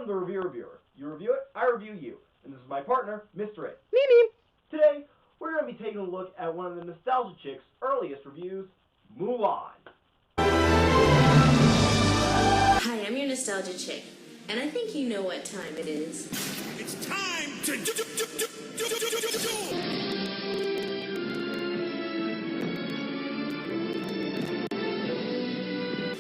the Review Reviewer. You review it, I review you. And this is my partner, Mr. A. Me. Today, we're going to be taking a look at one of the Nostalgia Chick's earliest reviews, Mulan. Hi, I'm your Nostalgia Chick, and I think you know what time it is. It's time to do.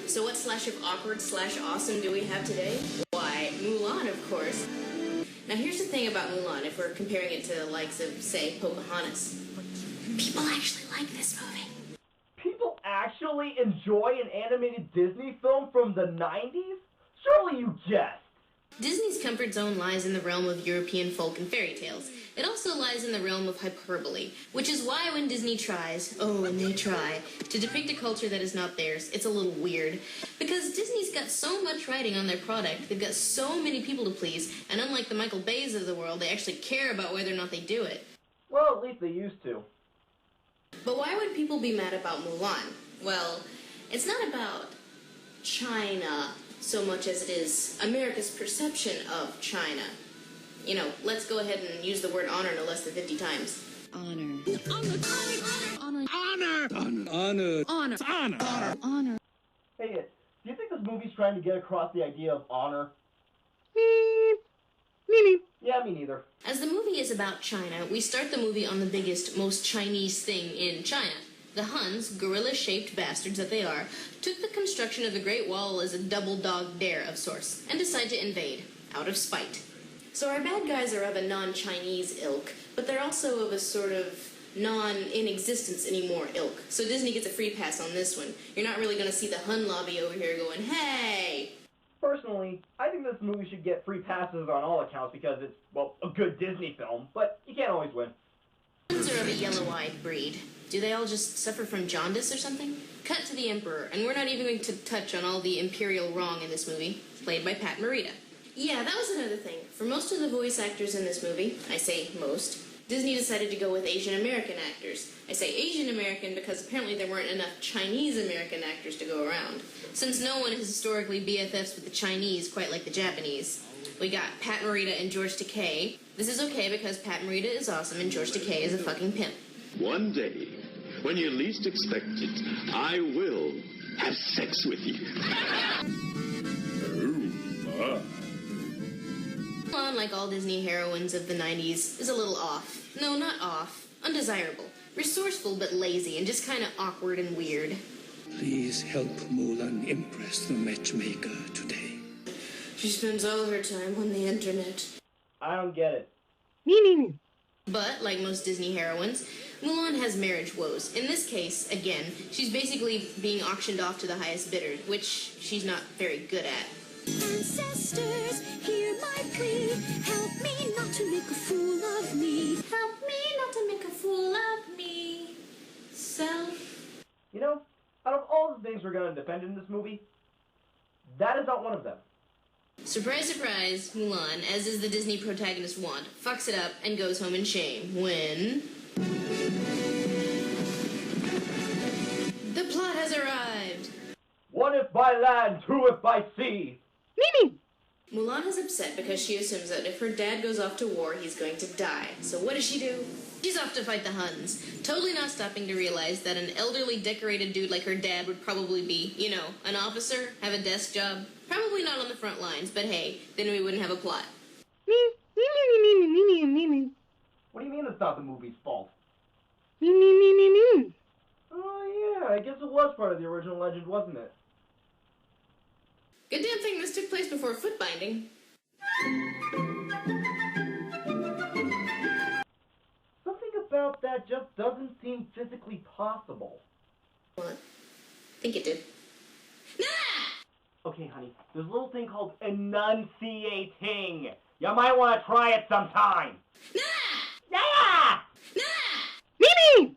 So what slash of awkward slash awesome do we have today? Why, Mulan, of course. Now here's the thing about Mulan, if we're comparing it to the likes of, say, Pocahontas. People actually like this movie. People actually enjoy an animated Disney film from the 90s? Surely you jest. Disney's comfort zone lies in the realm of European folk and fairy tales. It also lies in the realm of hyperbole, which is why when Disney tries, and they try, to depict a culture that is not theirs, it's a little weird. Because Disney's got so much writing on their product, they've got so many people to please, and unlike the Michael Bays of the world, they actually care about whether or not they do it. Well, at least they used to. But why would people be mad about Mulan? Well, it's not about China so much as it is America's perception of China. You know, let's go ahead and use the word honor no less than 50 times. Honor. Hey, do you think this movie's trying to get across the idea of honor? Me. Yeah, me neither. As the movie is about China, we start the movie on the biggest, most Chinese thing in China. The Huns, gorilla-shaped bastards that they are, took the construction of the Great Wall as a double-dog dare of sorts, and decide to invade, out of spite. So our bad guys are of a non-Chinese ilk, but they're also of a sort of non-in-existence-anymore ilk. So Disney gets a free pass on this one. You're not really going to see the Hun lobby over here going, hey! Personally, I think this movie should get free passes on all accounts because it's, well, a good Disney film, but you can't always win. Huns are of a yellow-eyed breed. Do they all just suffer from jaundice or something? Cut to the Emperor, and we're not even going to touch on all the imperial wrong in this movie, played by Pat Morita. Yeah, that was another thing. For most of the voice actors in this movie, I say most, Disney decided to go with Asian American actors. I say Asian American because apparently there weren't enough Chinese American actors to go around. Since no one is historically BFFs with the Chinese quite like the Japanese. We got Pat Morita and George Takei. This is okay because Pat Morita is awesome and George Takei is a fucking pimp. One day, when you least expect it, I will have sex with you. Mulan, like all Disney heroines of the 90s, is a little off. No, not off. Undesirable. Resourceful but lazy and just kind of awkward and weird. Please help Mulan impress the matchmaker today. She spends all her time on the internet. I don't get it. Me. But, like most Disney heroines, Mulan has marriage woes. In this case, again, she's basically being auctioned off to the highest bidder, which she's not very good at. Ancestors, hear my plea. Help me not to make a fool of me. Help me not to make a fool of me. So? You know, out of all the things we're going to defend in this movie, that is not one of them. Surprise, surprise, Mulan, as is the Disney protagonist want, fucks it up and goes home in shame when... the plot has arrived! One if by land, two if by sea. Me. Mulan is upset because she assumes that if her dad goes off to war, he's going to die. So what does she do? She's off to fight the Huns, totally not stopping to realize that an elderly, decorated dude like her dad would probably be, you know, an officer, have a desk job, probably not on the front lines, but hey, then we wouldn't have a plot. Me. What do you mean it's not the movie's fault? Me. Oh yeah, I guess it was part of the original legend, wasn't it? Good damn thing this took place before foot binding. Something about that just doesn't seem physically possible. What? Think it did. Nah! Okay, honey, there's a little thing called enunciating. You might want to try it sometime. Nah! Yeah! Nah! Me.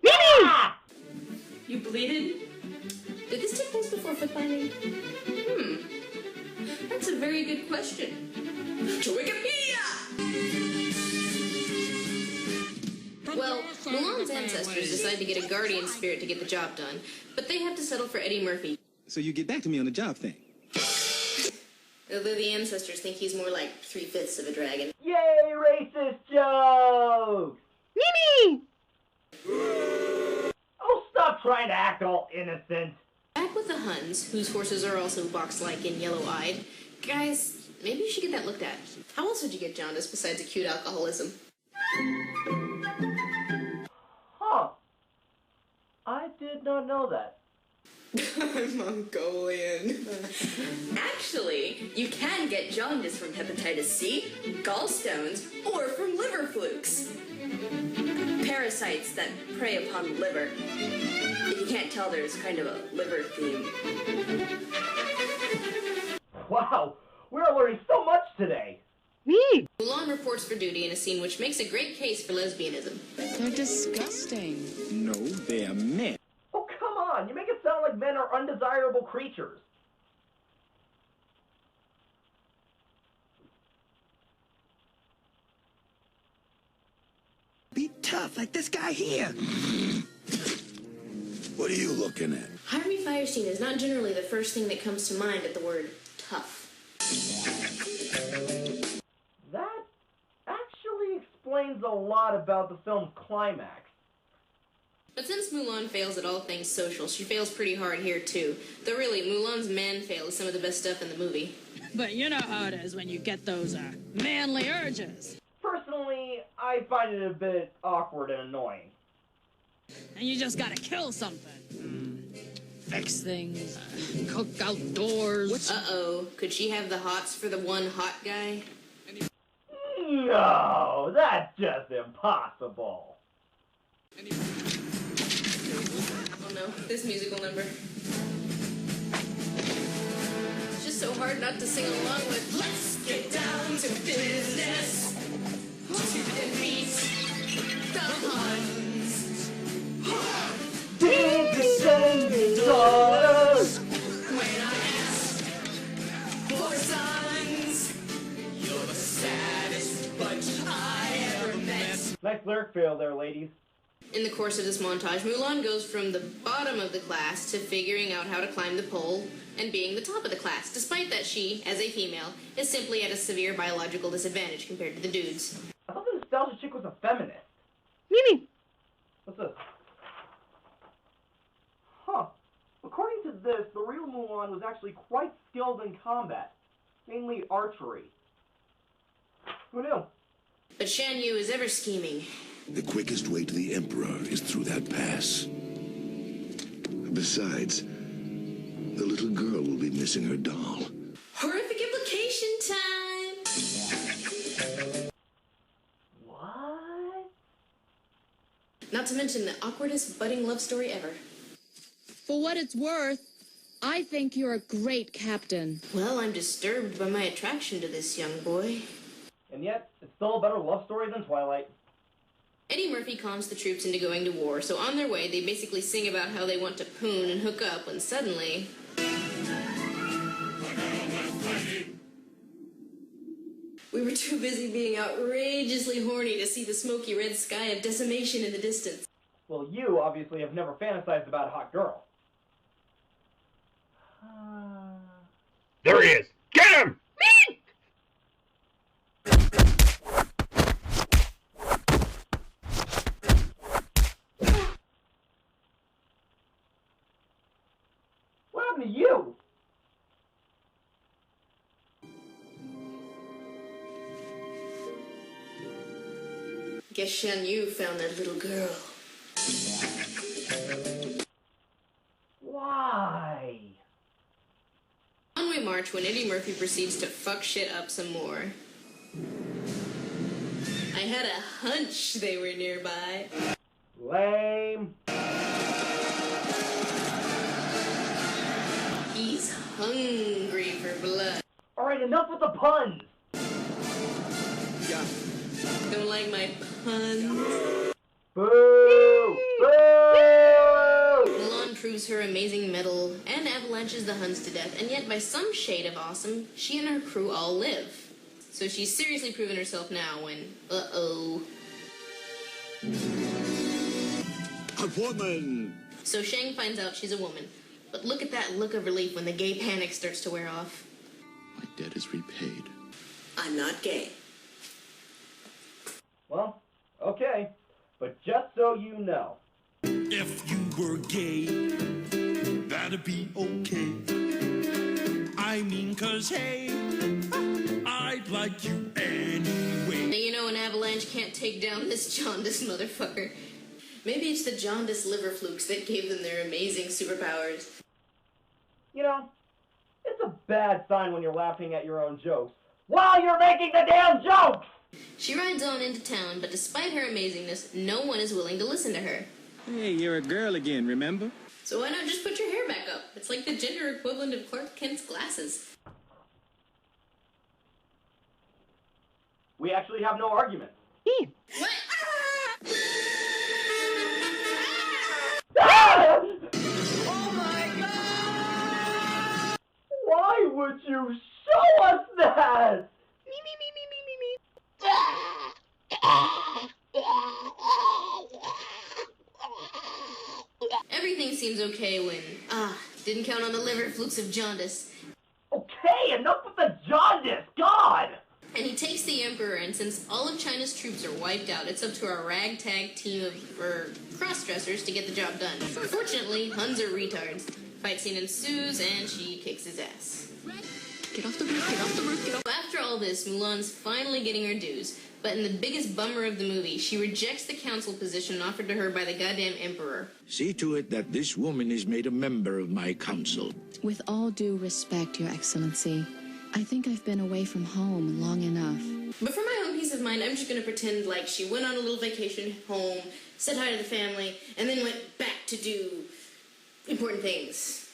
Yeah! You bleeded? Did this take place before foot binding? That's a very good question. To Wikipedia! Well, Mulan's ancestors decide to get a guardian spirit to get the job done, but they have to settle for Eddie Murphy. So you get back to me on the job thing. Although the ancestors think he's more like 3/5 of a dragon. Yay, racist jokes! Mimi! Oh, stop trying to act all innocent. Back with the Huns, whose horses are also box-like and yellow-eyed. Guys, maybe you should get that looked at. How else would you get jaundice besides acute alcoholism? Huh. I did not know that. I'm Mongolian. Actually, you can get jaundice from hepatitis C, gallstones, or from liver flukes. Parasites that prey upon the liver. If you can't tell, there's kind of a liver theme. Wow, we're learning so much today. Me! Mulan reports for duty in a scene which makes a great case for lesbianism. They're disgusting. No, they're men. Oh, come on, you make it sound like men are undesirable creatures. Be tough like this guy here. What are you looking at? Harvey Fierstein is not generally the first thing that comes to mind at the word tough. That actually explains a lot about the film's climax. But since Mulan fails at all things social, she fails pretty hard here too. Though really, Mulan's man fail is some of the best stuff in the movie. But you know how it is when you get those manly urges. Personally, I find it a bit awkward and annoying. And you just gotta kill something. Fix things, cook outdoors. Uh-oh, could she have the hots for the one hot guy? No, that's just impossible. Oh no, this musical number. It's just so hard not to sing along with. Let's get down to business. To meet the Huns. Descending daughters. When I ask for sons, you're the saddest bunch I ever met. Nice lyric fail there, ladies. In the course of this montage, Mulan goes from the bottom of the class to figuring out how to climb the pole and being the top of the class, despite that she, as a female, is simply at a severe biological disadvantage compared to the dudes. I thought the nostalgia chick was a feminist. Mimi! What's this? Huh. According to this, the real Mulan was actually quite skilled in combat, mainly archery. Who knew? But Shan Yu is ever scheming. The quickest way to the Emperor is through that pass. Besides, the little girl will be missing her doll. Horrific implication time! What? Not to mention the awkwardest budding love story ever. For what it's worth, I think you're a great captain. Well, I'm disturbed by my attraction to this young boy. And yet, it's still a better love story than Twilight. Eddie Murphy calms the troops into going to war, so on their way, they basically sing about how they want to poon and hook up when suddenly... we were too busy being outrageously horny to see the smoky red sky of decimation in the distance. Well, you obviously have never fantasized about a hot girl. There he is! Get him! What happened to you? Guess Shan Yu found that little girl. Why? On we march when Eddie Murphy proceeds to fuck shit up some more. I had a hunch they were nearby. Lame. He's hungry for blood. Alright, enough with the puns. Don't like my puns? Boo! Boo! Mulan proves her amazing mettle and avalanches the Huns to death, and yet by some shade of awesome, she and her crew all live. So she's seriously proven herself now when, uh-oh. A woman! So Shang finds out she's a woman. But look at that look of relief when the gay panic starts to wear off. My debt is repaid. I'm not gay. Well, okay. But just so you know. If you were gay, that'd be okay. I mean, 'cause hey, I'd like you anyway. Now, you know an avalanche can't take down this jaundiced motherfucker. Maybe it's the jaundiced liver flukes that gave them their amazing superpowers. You know, it's a bad sign when you're laughing at your own jokes while you're making the damn jokes! She rides on into town, but despite her amazingness, no one is willing to listen to her. Hey, you're a girl again, remember? So why not just put your hair back up? It's like the gender equivalent of Clark Kent's glasses. We actually have no argument. What? Oh my god! Why would you show us that? Everything seems okay when, didn't count on the liver flukes of jaundice. Okay, enough with the jaundice, God! And he takes the Emperor, and since all of China's troops are wiped out, it's up to our ragtag team of, cross-dressers to get the job done. Fortunately, Huns are retards. Fight scene ensues, and she kicks his ass. Get off the roof, get off the roof, get off. After all this, Mulan's finally getting her dues, but in the biggest bummer of the movie, she rejects the council position offered to her by the goddamn Emperor. See to it that this woman is made a member of my council. With all due respect, Your Excellency, I think I've been away from home long enough. But for my own peace of mind, I'm just gonna pretend like she went on a little vacation home, said hi to the family, and then went back to do important things.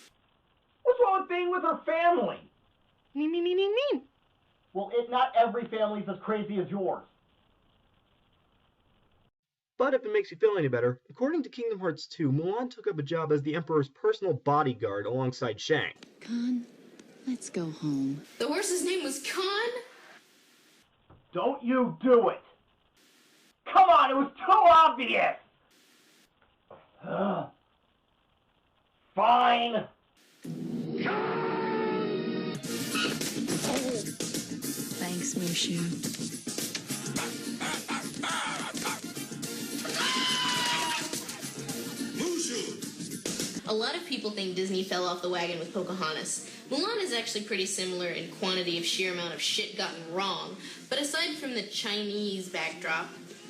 What's wrong with being with her family? Me. Well, not every family's as crazy as yours. But if it makes you feel any better, according to Kingdom Hearts 2, Mulan took up a job as the Emperor's personal bodyguard alongside Shang. Khan, let's go home. The horse's name was Khan? Don't you do it! Come on, it was too obvious! Fine! Thanks, Mushu. A lot of people think Disney fell off the wagon with Pocahontas. Mulan is actually pretty similar in quantity of sheer amount of shit gotten wrong, but aside from the Chinese backdrop,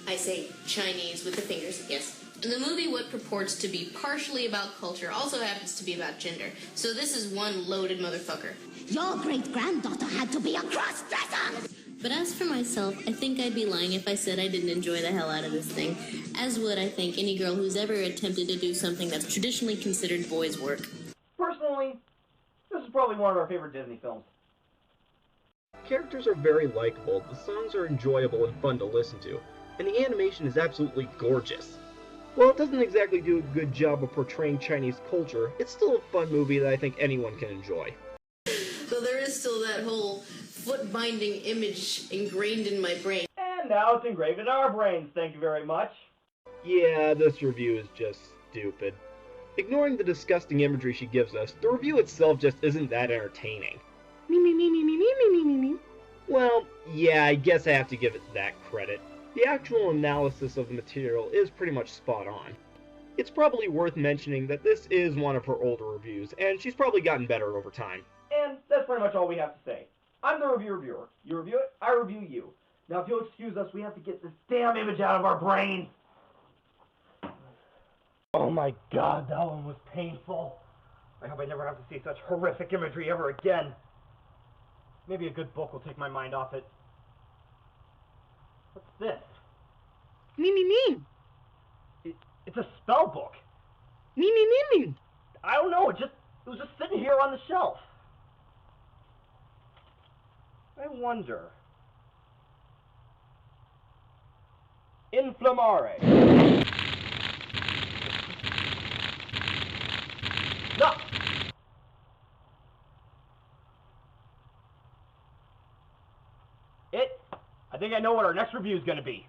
I say Chinese with the fingers, yes. The movie, what purports to be partially about culture, also happens to be about gender, so this is one loaded motherfucker. Your great-granddaughter had to be a cross-dresser! But as for myself, I think I'd be lying if I said I didn't enjoy the hell out of this thing, as would, I think, any girl who's ever attempted to do something that's traditionally considered boys' work. Personally, this is probably one of our favorite Disney films. Characters are very likable, the songs are enjoyable and fun to listen to, and the animation is absolutely gorgeous. While it doesn't exactly do a good job of portraying Chinese culture, it's still a fun movie that I think anyone can enjoy. Though there is still that whole foot-binding image ingrained in my brain. And now it's engraved in our brains, thank you very much. Yeah, this review is just stupid. Ignoring the disgusting imagery she gives us, the review itself just isn't that entertaining. Me. Well, yeah, I guess I have to give it that credit. The actual analysis of the material is pretty much spot on. It's probably worth mentioning that this is one of her older reviews, and she's probably gotten better over time. And that's pretty much all we have to say. I'm the reviewer. You review it, I review you. Now if you'll excuse us, we have to get this damn image out of our brains. Oh my god, that one was painful. I hope I never have to see such horrific imagery ever again. Maybe a good book will take my mind off it. What's this? Me. It's a spell book. Me. I don't know, it was just sitting here on the shelf. I wonder. Inflammare. No! I think I know what our next review is going to be.